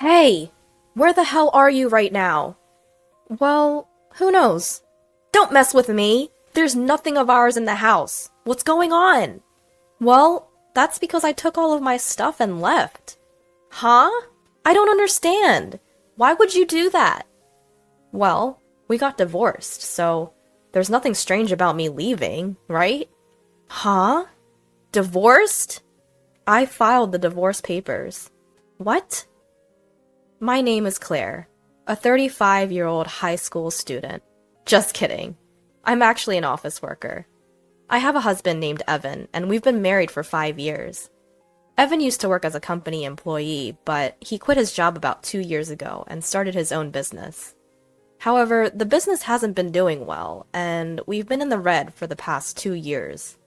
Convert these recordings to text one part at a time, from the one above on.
Hey, where the hell are you right now? Well, who knows? Don't mess with me! There's nothing of ours in the house. What's going on? Well, that's because I took all of my stuff and left. Huh? I don't understand. Why would you do that? Well, we got divorced, so there's nothing strange about me leaving, right? Huh? Divorced? I filed the divorce papers. What? My name is Claire, a 35-year-old high school student. Just kidding. I'm actually an office worker. I have a husband named Evan, and we've been married for 5 years. Evan used to work as a company employee, but he quit his job about 2 years ago and started his own business. However, the business hasn't been doing well, and we've been in the red for the past 2 years.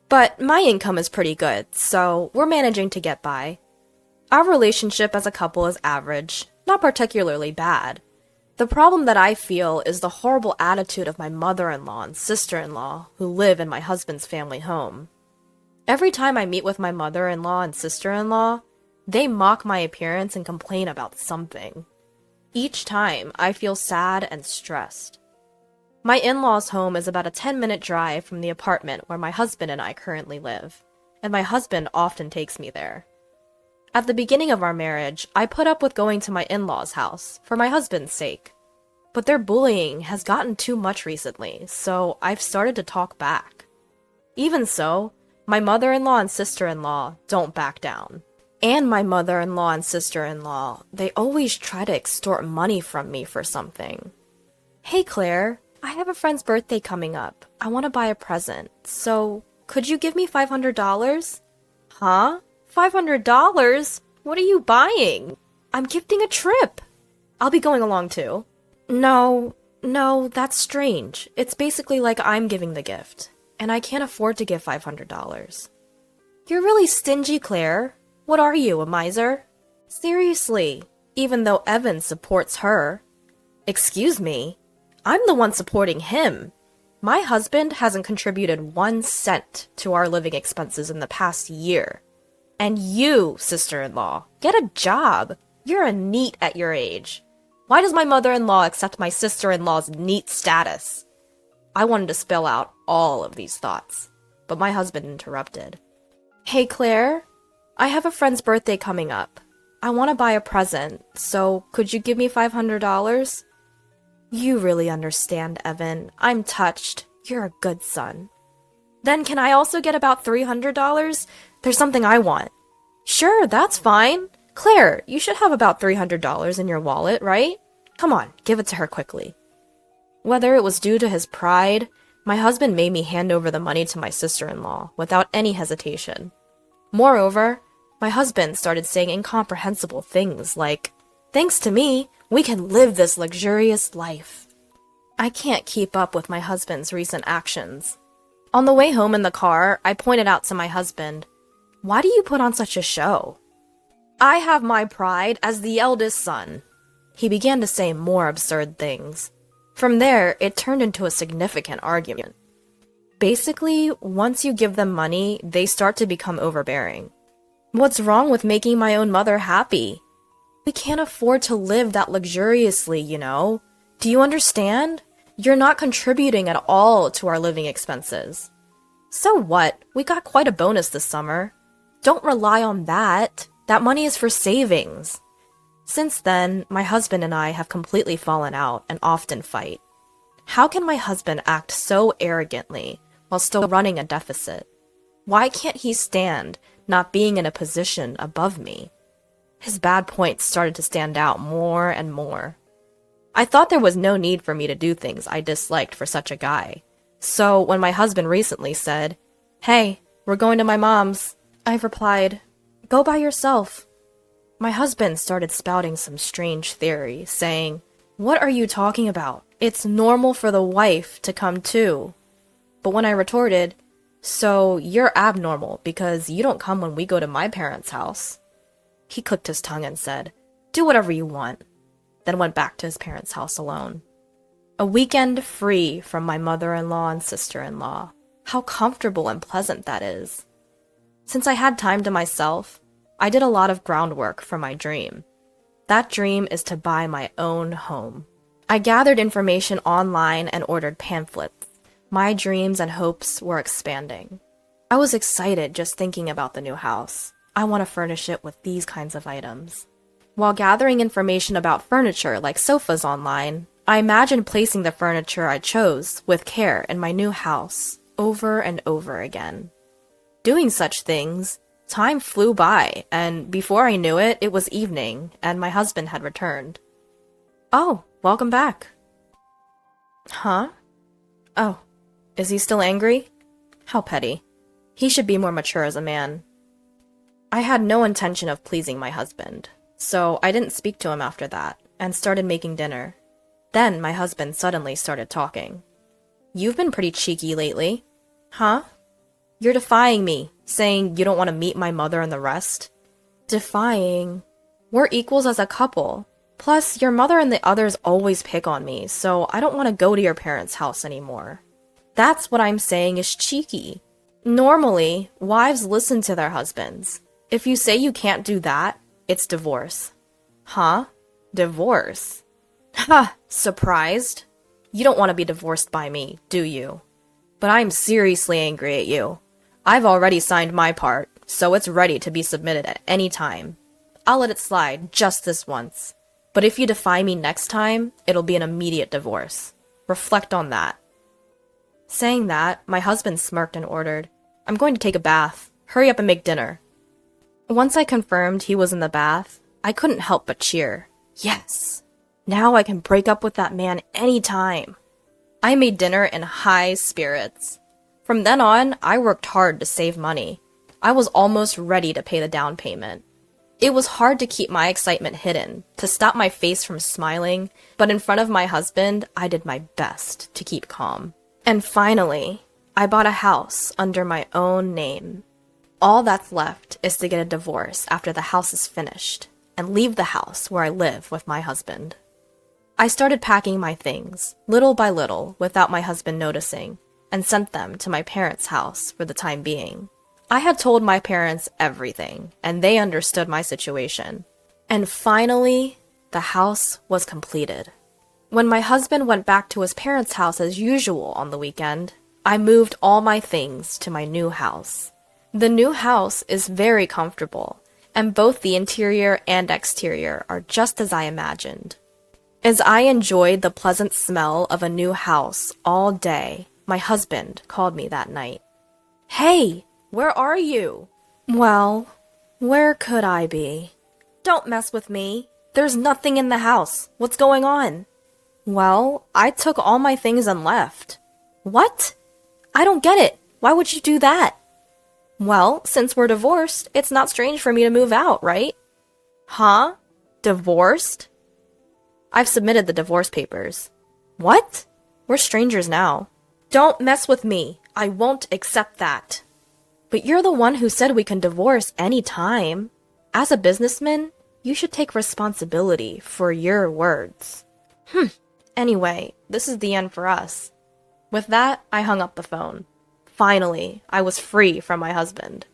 But my income is pretty good, so we're managing to get by. Our relationship as a couple is average, not particularly bad. The problem that I feel is the horrible attitude of my mother-in-law and sister-in-law who live in my husband's family home. Every time I meet with my mother-in-law and sister-in-law, they mock my appearance and complain about something. Each time, I feel sad and stressed. My in-laws' home is about a 10-minute drive from the apartment where my husband and I currently live, and my husband often takes me there. At the beginning of our marriage, I put up with going to my in-laws' house for my husband's sake. But their bullying has gotten too much recently, so I've started to talk back. Even so, my mother-in-law and sister-in-law don't back down. And my mother-in-law and sister-in-law, they always try to extort money from me for something. Hey Claire, I have a friend's birthday coming up. I want to buy a present, so could you give me $500? Huh? $500? What are you buying? I'm gifting a trip. I'll be going along too. No, that's strange. It's basically like I'm giving the gift, and I can't afford to give $500. You're really stingy, Claire. What are you, a miser? Seriously, even though Evan supports her. Excuse me, I'm the one supporting him. My husband hasn't contributed 1 cent to our living expenses in the past year. And you, sister-in-law, get a job. You're a NEET at your age. Why does my mother-in-law accept my sister-in-law's NEET status? I wanted to spell out all of these thoughts, but my husband interrupted. Hey Claire, I have a friend's birthday coming up. I want to buy a present, so could you give me $500? You really understand, Evan. I'm touched. You're a good son. Then can I also get about $300? There's something I want. Sure, that's fine. Claire, you should have about $300 in your wallet, right? Come on, give it to her quickly. Whether it was due to his pride, my husband made me hand over the money to my sister-in-law without any hesitation. Moreover, my husband started saying incomprehensible things like, "Thanks to me, we can live this luxurious life." I can't keep up with my husband's recent actions. On the way home in the car, I pointed out to my husband, "Why do you put on such a show?" "I have my pride as the eldest son." He began to say more absurd things. From there, it turned into a significant argument. Basically, once you give them money, they start to become overbearing. What's wrong with making my own mother happy? We can't afford to live that luxuriously, you know? Do you understand? You're not contributing at all to our living expenses. So what? We got quite a bonus this summer. Don't rely on that. That money is for savings. Since then, my husband and I have completely fallen out and often fight. How can my husband act so arrogantly while still running a deficit? Why can't he stand not being in a position above me? His bad points started to stand out more and more. I thought there was no need for me to do things I disliked for such a guy. So when my husband recently said, "Hey, we're going to my mom's," I replied, "Go by yourself." My husband started spouting some strange theory, saying, "What are you talking about? It's normal for the wife to come too." But when I retorted, "So you're abnormal because you don't come when we go to my parents' house," he clicked his tongue and said, "Do whatever you want," then went back to his parents' house alone. A weekend free from my mother-in-law and sister-in-law. How comfortable and pleasant that is. Since I had time to myself, I did a lot of groundwork for my dream. That dream is to buy my own home. I gathered information online and ordered pamphlets. My dreams and hopes were expanding. I was excited just thinking about the new house. I want to furnish it with these kinds of items. While gathering information about furniture like sofas online, I imagined placing the furniture I chose with care in my new house over and over again. Doing such things, time flew by, and before I knew it, it was evening, and my husband had returned. "Oh, welcome back." "Huh? Oh, is he still angry? How petty. He should be more mature as a man." I had no intention of pleasing my husband, so I didn't speak to him after that, and started making dinner. Then my husband suddenly started talking. "You've been pretty cheeky lately." "Huh? You're defying me, saying you don't want to meet my mother and the rest." "Defying? We're equals as a couple. Plus, your mother and the others always pick on me, so I don't want to go to your parents' house anymore." "That's what I'm saying is cheeky. Normally, wives listen to their husbands. If you say you can't do that, it's divorce." "Huh? Divorce? Ha! Surprised? You don't want to be divorced by me, do you? But I'm seriously angry at you. I've already signed my part, so it's ready to be submitted at any time. I'll let it slide just this once. But if you defy me next time, it'll be an immediate divorce. Reflect on that." Saying that, my husband smirked and ordered, "I'm going to take a bath. Hurry up and make dinner." Once I confirmed he was in the bath, I couldn't help but cheer. Yes! Now I can break up with that man any time. I made dinner in high spirits. From then on, I worked hard to save money. I was almost ready to pay the down payment. It was hard to keep my excitement hidden, to stop my face from smiling, but in front of my husband, I did my best to keep calm. And finally, I bought a house under my own name. All that's left is to get a divorce after the house is finished, and leave the house where I live with my husband. I started packing my things, little by little, without my husband noticing, and sent them to my parents' house for the time being. I had told my parents everything, and they understood my situation. And finally, the house was completed. When my husband went back to his parents' house as usual on the weekend, I moved all my things to my new house. The new house is very comfortable, and both the interior and exterior are just as I imagined. As I enjoyed the pleasant smell of a new house all day, my husband called me that night. "Hey, where are you?" "Well, where could I be?" "Don't mess with me. There's nothing in the house. What's going on?" "Well, I took all my things and left." "What? I don't get it. Why would you do that?" "Well, since we're divorced, it's not strange for me to move out, right?" "Huh? Divorced?" "I've submitted the divorce papers." "What? We're strangers now." "Don't mess with me. I won't accept that." "But you're the one who said we can divorce any time. As a businessman, you should take responsibility for your words." Anyway, this is the end for us. With that, I hung up the phone. Finally, I was free from my husband.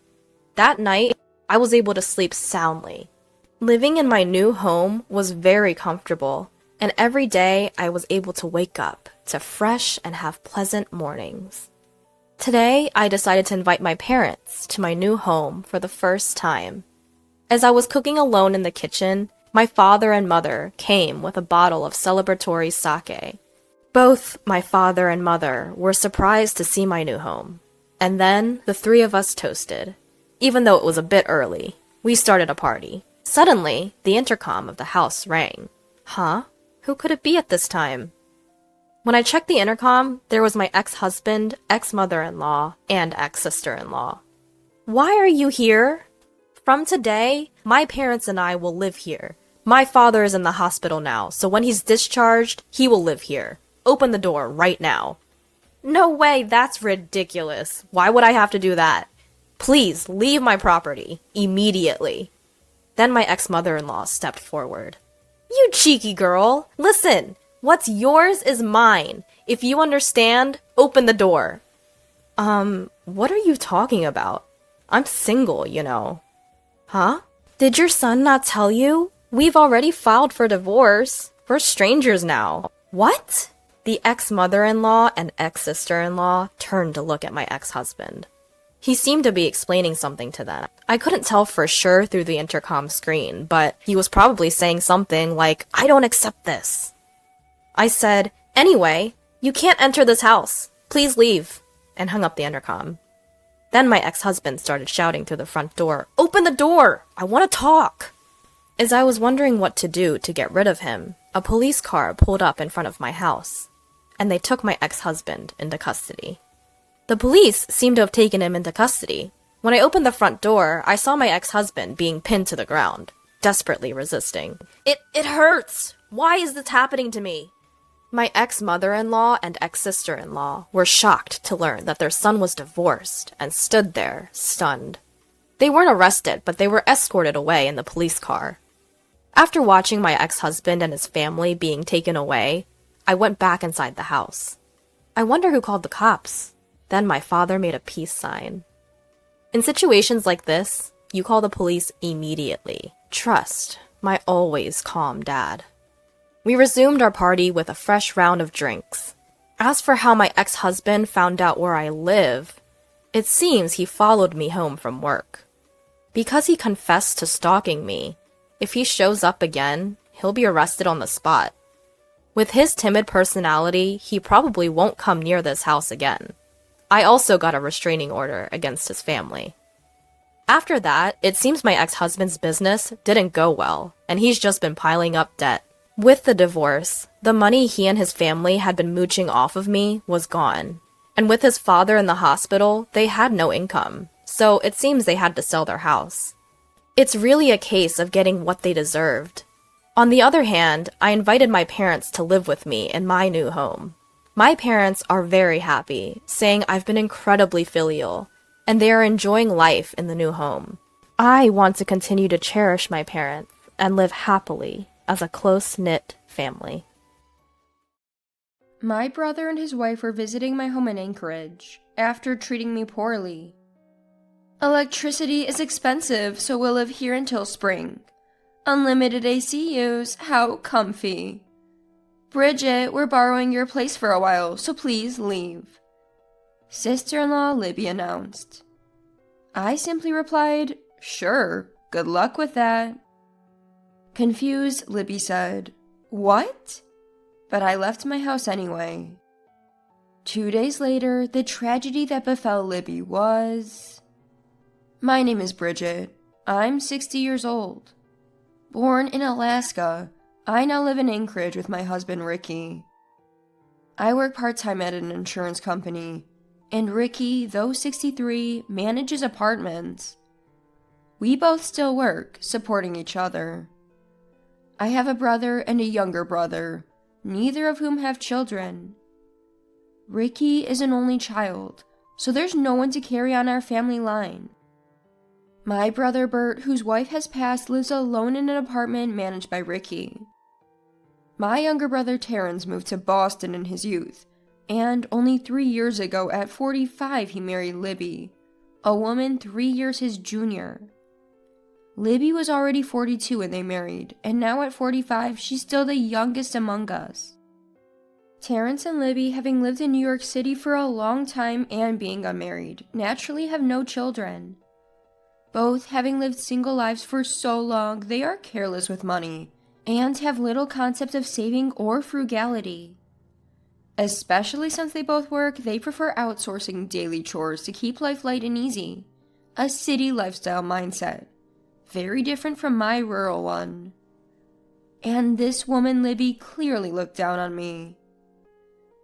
That night, I was able to sleep soundly. Living in my new home was very comfortable, and every day I was able to wake up to fresh and have pleasant mornings. Today, I decided to invite my parents to my new home for the first time. As I was cooking alone in the kitchen, my father and mother came with a bottle of celebratory sake. Both my father and mother were surprised to see my new home. And then the three of us toasted. Even though it was a bit early, we started a party. Suddenly, the intercom of the house rang. Huh? Who could it be at this time? When I checked the intercom, there was my ex-husband, ex-mother-in-law, and ex-sister-in-law. "Why are you here?" "From today, my parents and I will live here. My father is in the hospital now, so when he's discharged, he will live here. Open the door right now." "No way, that's ridiculous. Why would I have to do that?" "Please, leave my property. Immediately." Then my ex-mother-in-law stepped forward. "You cheeky girl. Listen, what's yours is mine. If you understand, open the door." What are you talking about? I'm single, you know." "Huh? Did your son not tell you?" We've already filed for divorce. We're strangers now. What? The ex-mother-in-law and ex-sister-in-law turned to look at my ex-husband. He seemed to be explaining something to them. I couldn't tell for sure through the intercom screen, but he was probably saying something like, "I don't accept this." I said, "Anyway, you can't enter this house. Please leave," and hung up the intercom. Then my ex-husband started shouting through the front door, "Open the door! I want to talk!" As I was wondering what to do to get rid of him, a police car pulled up in front of my house, and they took my ex-husband into custody. The police seemed to have taken him into custody. When I opened the front door, I saw my ex-husband being pinned to the ground, desperately resisting. It hurts! Why is this happening to me?" My ex-mother-in-law and ex-sister-in-law were shocked to learn that their son was divorced and stood there, stunned. They weren't arrested, but they were escorted away in the police car. After watching my ex-husband and his family being taken away, I went back inside the house. I wonder who called the cops. Then my father made a peace sign. In situations like this, you call the police immediately. Trust my always calm dad. We resumed our party with a fresh round of drinks. As for how my ex-husband found out where I live, it seems he followed me home from work. Because he confessed to stalking me, if he shows up again, he'll be arrested on the spot. With his timid personality, he probably won't come near this house again. I also got a restraining order against his family. After that, it seems my ex-husband's business didn't go well, and he's just been piling up debt. With the divorce, the money he and his family had been mooching off of me was gone. And with his father in the hospital, they had no income, so it seems they had to sell their house. It's really a case of getting what they deserved. On the other hand, I invited my parents to live with me in my new home. My parents are very happy, saying I've been incredibly filial, and they are enjoying life in the new home. I want to continue to cherish my parents and live happily as a close-knit family. My brother and his wife were visiting my home in Anchorage after treating me poorly. Electricity is expensive, so we'll live here until spring. Unlimited AC use, how comfy. Bridget, we're borrowing your place for a while, so please leave. Sister-in-law Libby announced. I simply replied, "Sure, good luck with that." Confused, Libby said, "What?" But I left my house anyway. 2 days later, the tragedy that befell Libby was... My name is Bridget. I'm 60 years old. Born in Alaska, I now live in Anchorage with my husband Ricky. I work part-time at an insurance company, and Ricky, though 63, manages apartments. We both still work, supporting each other. I have a brother and a younger brother, neither of whom have children. Ricky is an only child, so there's no one to carry on our family line. My brother Bert, whose wife has passed, lives alone in an apartment managed by Ricky. My younger brother Terrence moved to Boston in his youth, and only 3 years ago, at 45, he married Libby, a woman 3 years his junior. Libby was already 42 when they married, and now at 45, she's still the youngest among us. Terrence and Libby, having lived in New York City for a long time and being unmarried, naturally have no children. Both having lived single lives for so long, they are careless with money, and have little concept of saving or frugality. Especially since they both work, they prefer outsourcing daily chores to keep life light and easy. A city lifestyle mindset. Very different from my rural one. And this woman, Libby, clearly looked down on me.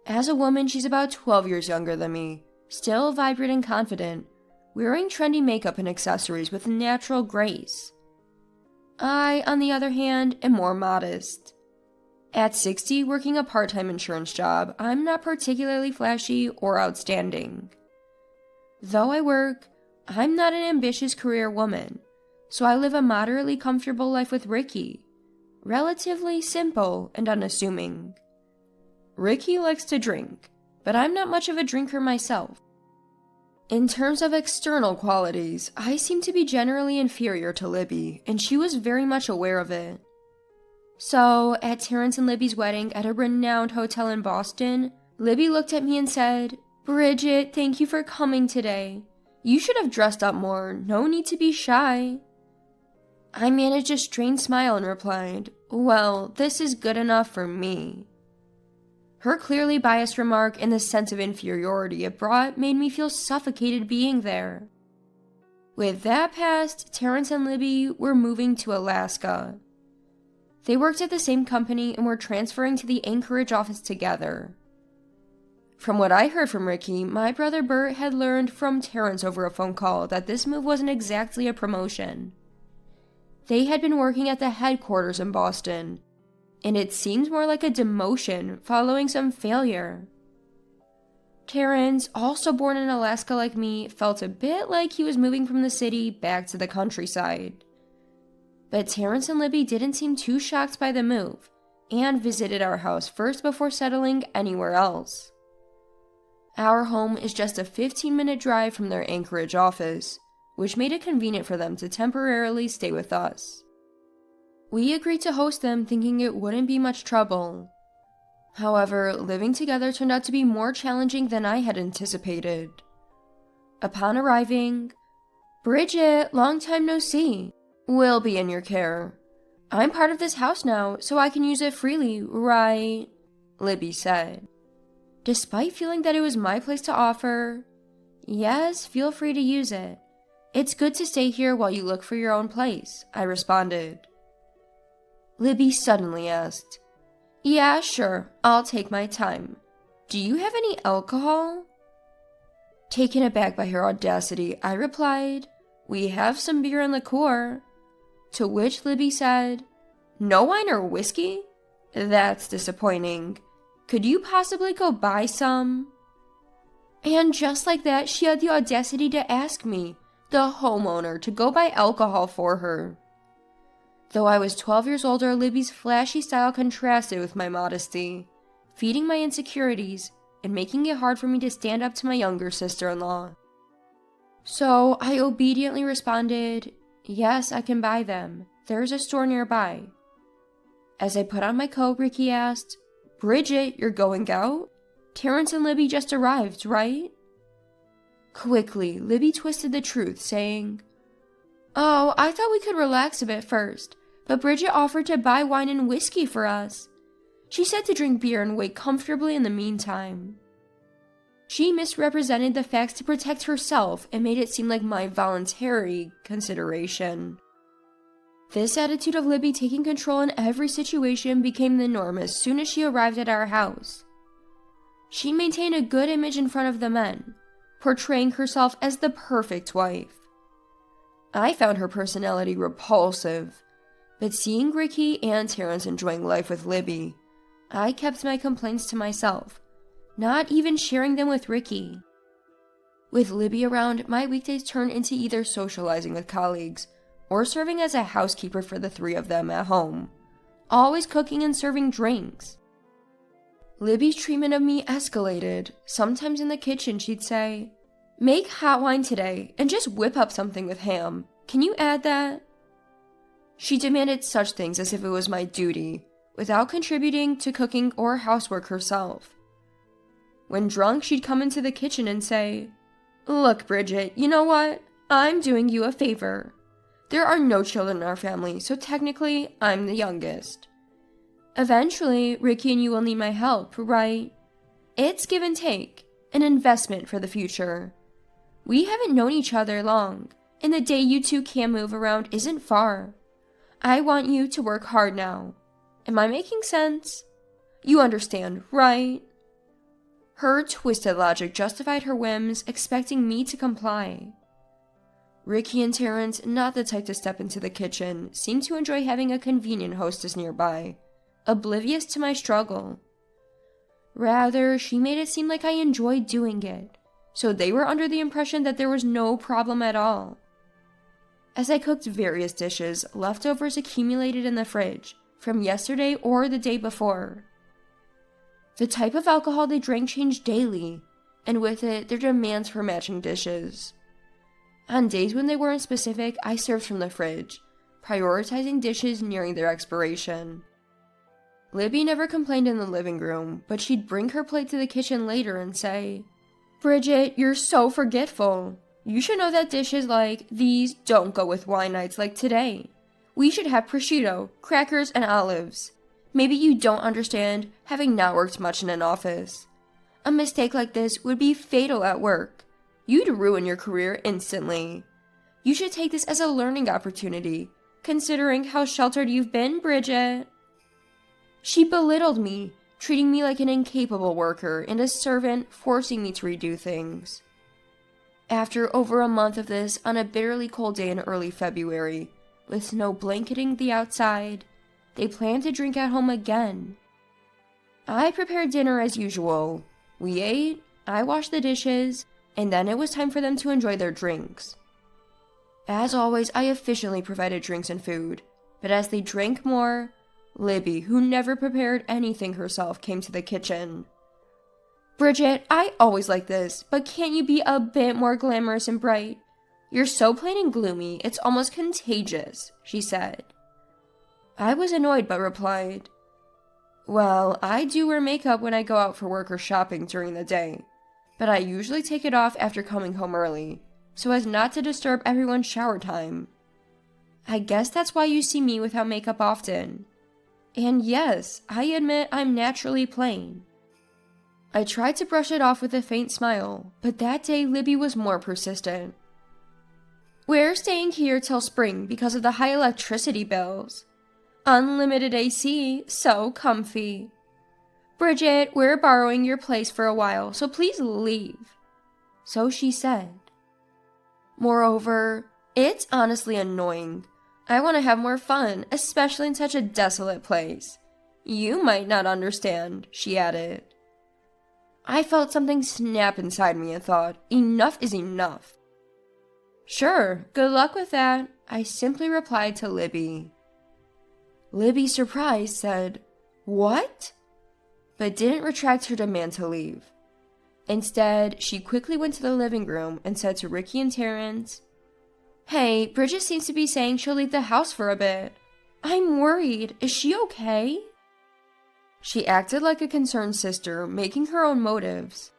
As a woman, she's about 12 years younger than me, still vibrant and confident, wearing trendy makeup and accessories with natural grace. I, on the other hand, am more modest. At 60, working a part-time insurance job, I'm not particularly flashy or outstanding. Though I work, I'm not an ambitious career woman, so I live a moderately comfortable life with Ricky, relatively simple and unassuming. Ricky likes to drink, but I'm not much of a drinker myself. In terms of external qualities, I seem to be generally inferior to Libby, and she was very much aware of it. So, at Terrence and Libby's wedding at a renowned hotel in Boston, Libby looked at me and said, "Bridget, thank you for coming today. You should have dressed up more, no need to be shy." I managed a strained smile and replied, "Well, this is good enough for me." Her clearly biased remark and the sense of inferiority it brought made me feel suffocated being there. With that past, Terrence and Libby were moving to Alaska. They worked at the same company and were transferring to the Anchorage office together. From what I heard from Ricky, my brother Bert had learned from Terrence over a phone call that this move wasn't exactly a promotion. They had been working at the headquarters in Boston, and it seemed more like a demotion following some failure. Terrence, also born in Alaska like me, felt a bit like he was moving from the city back to the countryside. But Terrence and Libby didn't seem too shocked by the move, and visited our house first before settling anywhere else. Our home is just a 15-minute drive from their Anchorage office, which made it convenient for them to temporarily stay with us. We agreed to host them thinking it wouldn't be much trouble. However, living together turned out to be more challenging than I had anticipated. Upon arriving, "Bridget, long time no see. We'll be in your care. I'm part of this house now, so I can use it freely, right?" Libby said. Despite feeling that it was my place to offer, "Yes, feel free to use it. It's good to stay here while you look for your own place," I responded. Libby suddenly asked, "Yeah, sure, I'll take my time. Do you have any alcohol?" Taken aback by her audacity, I replied, "We have some beer and liqueur." To which Libby said, "No wine or whiskey? That's disappointing. Could you possibly go buy some?" And just like that, she had the audacity to ask me, the homeowner, to go buy alcohol for her. Though I was 12 years older, Libby's flashy style contrasted with my modesty, feeding my insecurities and making it hard for me to stand up to my younger sister-in-law. So I obediently responded, "Yes, I can buy them. There's a store nearby." As I put on my coat, Ricky asked, "Bridget, you're going out? Terrence and Libby just arrived, right?" Quickly, Libby twisted the truth, saying, "Oh, I thought we could relax a bit first, but Bridget offered to buy wine and whiskey for us. She said to drink beer and wait comfortably in the meantime." She misrepresented the facts to protect herself and made it seem like my voluntary consideration. This attitude of Libby taking control in every situation became the norm as soon as she arrived at our house. She maintained a good image in front of the men, portraying herself as the perfect wife. I found her personality repulsive, but seeing Ricky and Terrence enjoying life with Libby, I kept my complaints to myself, not even sharing them with Ricky. With Libby around, my weekdays turned into either socializing with colleagues or serving as a housekeeper for the three of them at home, always cooking and serving drinks. Libby's treatment of me escalated. Sometimes in the kitchen she'd say, "Make hot wine today and just whip up something with ham. Can you add that?" She demanded such things as if it was my duty, without contributing to cooking or housework herself. When drunk, she'd come into the kitchen and say, "Look, Bridget, you know what? I'm doing you a favor. There are no children in our family, so technically, I'm the youngest. Eventually, Ricky and you will need my help, right? It's give and take, an investment for the future. We haven't known each other long, and the day you two can move around isn't far. I want you to work hard now. Am I making sense? You understand, right?" Her twisted logic justified her whims, expecting me to comply. Ricky and Terrence, not the type to step into the kitchen, seemed to enjoy having a convenient hostess nearby, oblivious to my struggle. Rather, she made it seem like I enjoyed doing it, so they were under the impression that there was no problem at all. As I cooked various dishes, leftovers accumulated in the fridge, from yesterday or the day before. The type of alcohol they drank changed daily, and with it, their demands for matching dishes. On days when they weren't specific, I served from the fridge, prioritizing dishes nearing their expiration. Libby never complained in the living room, but she'd bring her plate to the kitchen later and say, "Bridget, you're so forgetful. You should know that dishes like these don't go with wine nights like today. We should have prosciutto, crackers, and olives. Maybe you don't understand, having not worked much in an office. A mistake like this would be fatal at work. You'd ruin your career instantly. You should take this as a learning opportunity, considering how sheltered you've been, Bridget." She belittled me, treating me like an incapable worker and a servant, forcing me to redo things. After over a month of this on a bitterly cold day in early February, with snow blanketing the outside, they planned to drink at home again. I prepared dinner as usual. We ate, I washed the dishes, and then it was time for them to enjoy their drinks. As always, I efficiently provided drinks and food, but as they drank more, Libby, who never prepared anything herself, came to the kitchen. "Bridget, I always like this, but can't you be a bit more glamorous and bright? You're so plain and gloomy, it's almost contagious," she said. I was annoyed but replied, "Well, I do wear makeup when I go out for work or shopping during the day, but I usually take it off after coming home early, so as not to disturb everyone's shower time. I guess that's why you see me without makeup often. And yes, I admit I'm naturally plain." I tried to brush it off with a faint smile, but that day Libby was more persistent. "We're staying here till spring because of the high electricity bills. Unlimited AC, so comfy. Bridget, we're borrowing your place for a while, so please leave." So she said. Moreover, it's honestly annoying. I want to have more fun, especially in such a desolate place. You might not understand, she added. I felt something snap inside me and thought, enough is enough. "Sure, good luck with that," I simply replied to Libby. Libby, surprised, said, "What?" but didn't retract her demand to leave. Instead, she quickly went to the living room and said to Ricky and Terrence, "Hey, Bridget seems to be saying she'll leave the house for a bit. I'm worried. Is she okay?" She acted like a concerned sister, making her own motives.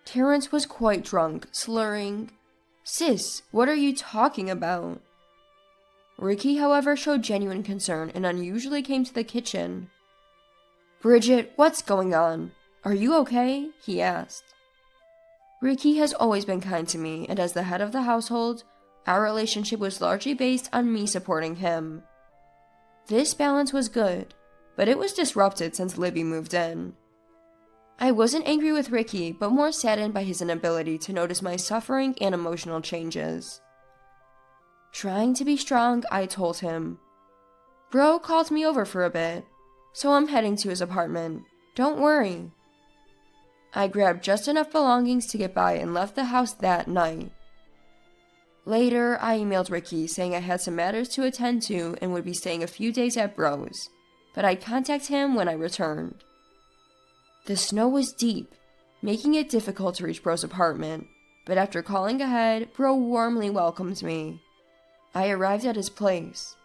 Terrence was quite drunk, slurring, "Sis, what are you talking about?" Ricky, however, showed genuine concern and unusually came to the kitchen. "Bridget, what's going on? Are you okay?" he asked. Ricky has always been kind to me, and as the head of the household, our relationship was largely based on me supporting him. This balance was good, but it was disrupted since Libby moved in. I wasn't angry with Ricky, but more saddened by his inability to notice my suffering and emotional changes. Trying to be strong, I told him, "Bro called me over for a bit, so I'm heading to his apartment. Don't worry." I grabbed just enough belongings to get by and left the house that night. Later, I emailed Ricky saying I had some matters to attend to and would be staying a few days at Bro's, but I'd contact him when I returned. The snow was deep, making it difficult to reach Bro's apartment, but after calling ahead, Bro warmly welcomed me. I arrived at his place.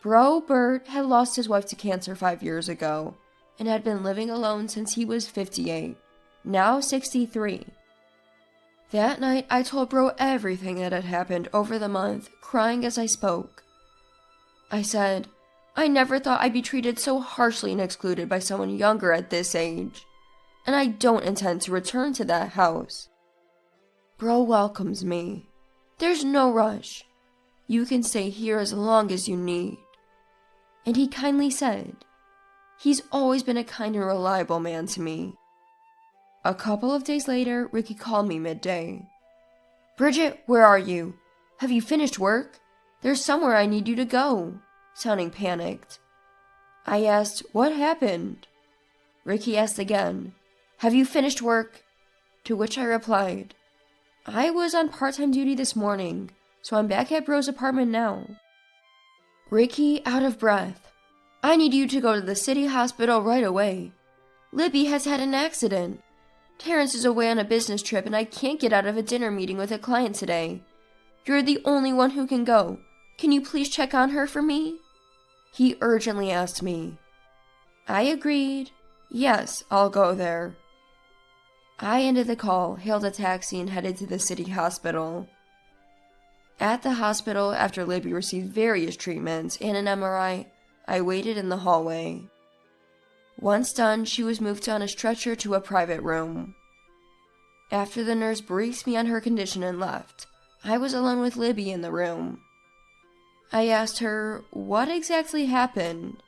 Bro, Bert, had lost his wife to cancer 5 years ago, and had been living alone since he was 58, now 63. That night, I told Bro everything that had happened over the month, crying as I spoke. I said, "I never thought I'd be treated so harshly and excluded by someone younger at this age, and I don't intend to return to that house." Bro welcomes me. There's no rush. You can stay here as long as you need. And he kindly said, he's always been a kind and reliable man to me. A couple of days later, Ricky called me midday. "Bridget, where are you? Have you finished work? There's somewhere I need you to go," sounding panicked. I asked, "What happened?" Ricky asked again, "Have you finished work?" To which I replied, "I was on part-time duty this morning, so I'm back at Bro's apartment now." Ricky, out of breath, "I need you to go to the city hospital right away. Libby has had an accident. Terrence is away on a business trip and I can't get out of a dinner meeting with a client today. You're the only one who can go. Can you please check on her for me?" He urgently asked me, I agreed. Yes, I'll go there. I ended the call, hailed a taxi, and headed to the city hospital. At the hospital, after Libby received various treatments and an MRI, I waited in the hallway. Once done, she was moved on a stretcher to a private room. After the nurse briefed me on her condition and left, I was alone with Libby in the room. I asked her, what exactly happened?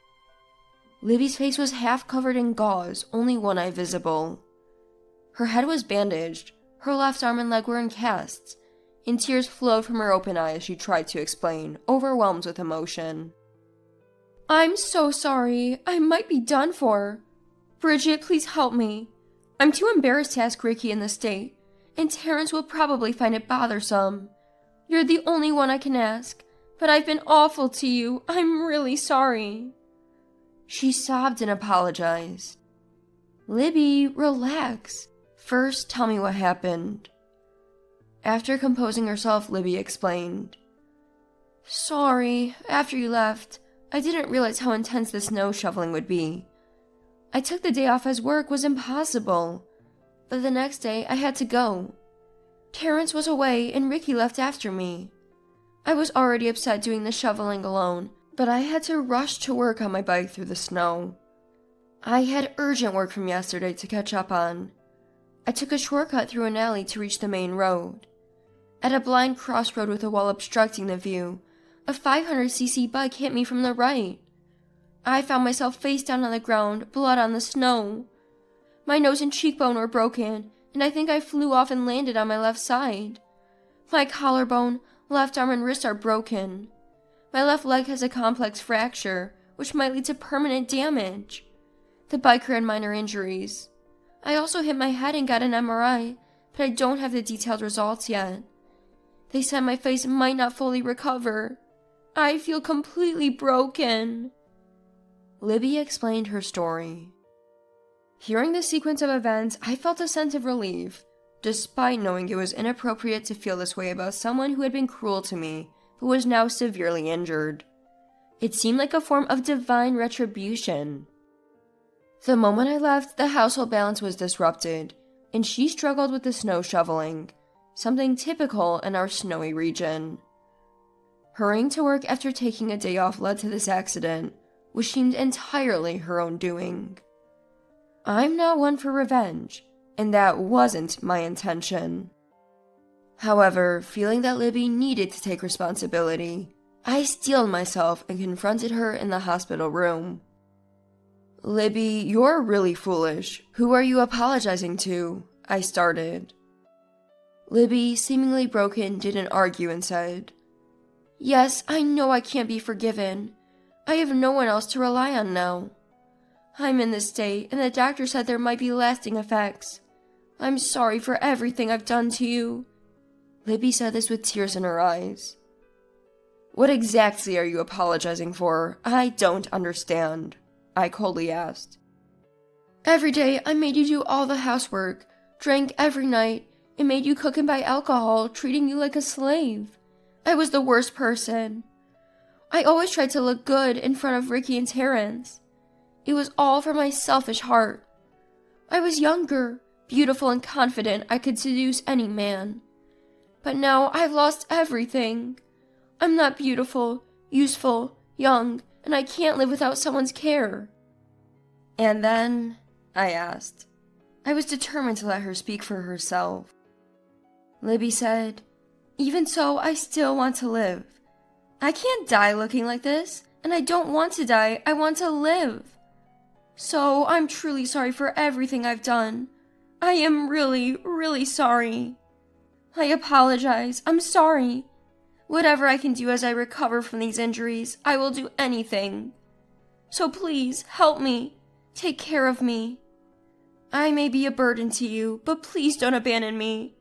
Libby's face was half covered in gauze, only one eye visible. Her head was bandaged, her left arm and leg were in casts, and tears flowed from her open eye as she tried to explain, overwhelmed with emotion. I'm so sorry. I might be done for. Bridget, please help me. I'm too embarrassed to ask Ricky in the state, and Terrence will probably find it bothersome. You're the only one I can ask, but I've been awful to you. I'm really sorry. She sobbed and apologized. Libby, relax. First, tell me what happened. After composing herself, Libby explained. Sorry, after you left, I didn't realize how intense the snow shoveling would be. I took the day off as work was impossible, but the next day I had to go. Terrence was away and Ricky left after me. I was already upset doing the shoveling alone, but I had to rush to work on my bike through the snow. I had urgent work from yesterday to catch up on. I took a shortcut through an alley to reach the main road. At a blind crossroad with a wall obstructing the view, a 500cc bike hit me from the right. I found myself face down on the ground, blood on the snow. My nose and cheekbone were broken, and I think I flew off and landed on my left side. My collarbone, left arm, and wrist are broken. My left leg has a complex fracture, which might lead to permanent damage. The biker had minor injuries. I also hit my head and got an MRI, but I don't have the detailed results yet. They said my face might not fully recover. I feel completely broken. Libby explained her story. Hearing the sequence of events, I felt a sense of relief, despite knowing it was inappropriate to feel this way about someone who had been cruel to me, but was now severely injured. It seemed like a form of divine retribution. The moment I left, the household balance was disrupted, and she struggled with the snow shoveling, something typical in our snowy region. Hurrying to work after taking a day off led to this accident, which seemed entirely her own doing. I'm not one for revenge, and that wasn't my intention. However, feeling that Libby needed to take responsibility, I steeled myself and confronted her in the hospital room. Libby, you're really foolish. Who are you apologizing to? I started. Libby, seemingly broken, didn't argue and said, Yes, I know I can't be forgiven. I have no one else to rely on now. I'm in this state, and the doctor said there might be lasting effects. I'm sorry for everything I've done to you. Libby said this with tears in her eyes. What exactly are you apologizing for? I don't understand, I coldly asked. Every day I made you do all the housework, drank every night, and made you cook and buy alcohol, treating you like a slave. I was the worst person. I always tried to look good in front of Ricky and Terrence. It was all for my selfish heart. I was younger, beautiful, and confident I could seduce any man. But now I've lost everything. I'm not beautiful, useful, young, and I can't live without someone's care. And then, I asked. I was determined to let her speak for herself. Libby said, Even so, I still want to live. I can't die looking like this, and I don't want to die, I want to live. So I'm truly sorry for everything I've done. I am really, really sorry. I apologize, I'm sorry. Whatever I can do as I recover from these injuries, I will do anything. So please, help me. Take care of me. I may be a burden to you, but please don't abandon me.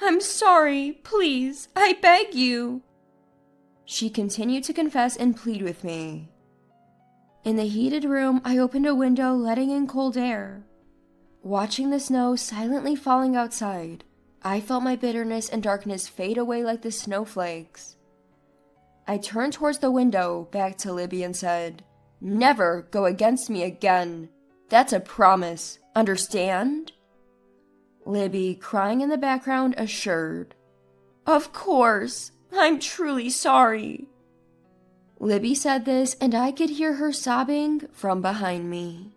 I'm sorry, please, I beg you. She continued to confess and plead with me. In the heated room, I opened a window, letting in cold air. Watching the snow silently falling outside, I felt my bitterness and darkness fade away like the snowflakes. I turned towards the window, back to Libby, and said, Never go against me again. That's a promise. Understand? Libby, crying in the background, assured. Of course. I'm truly sorry. Libby said this, and I could hear her sobbing from behind me.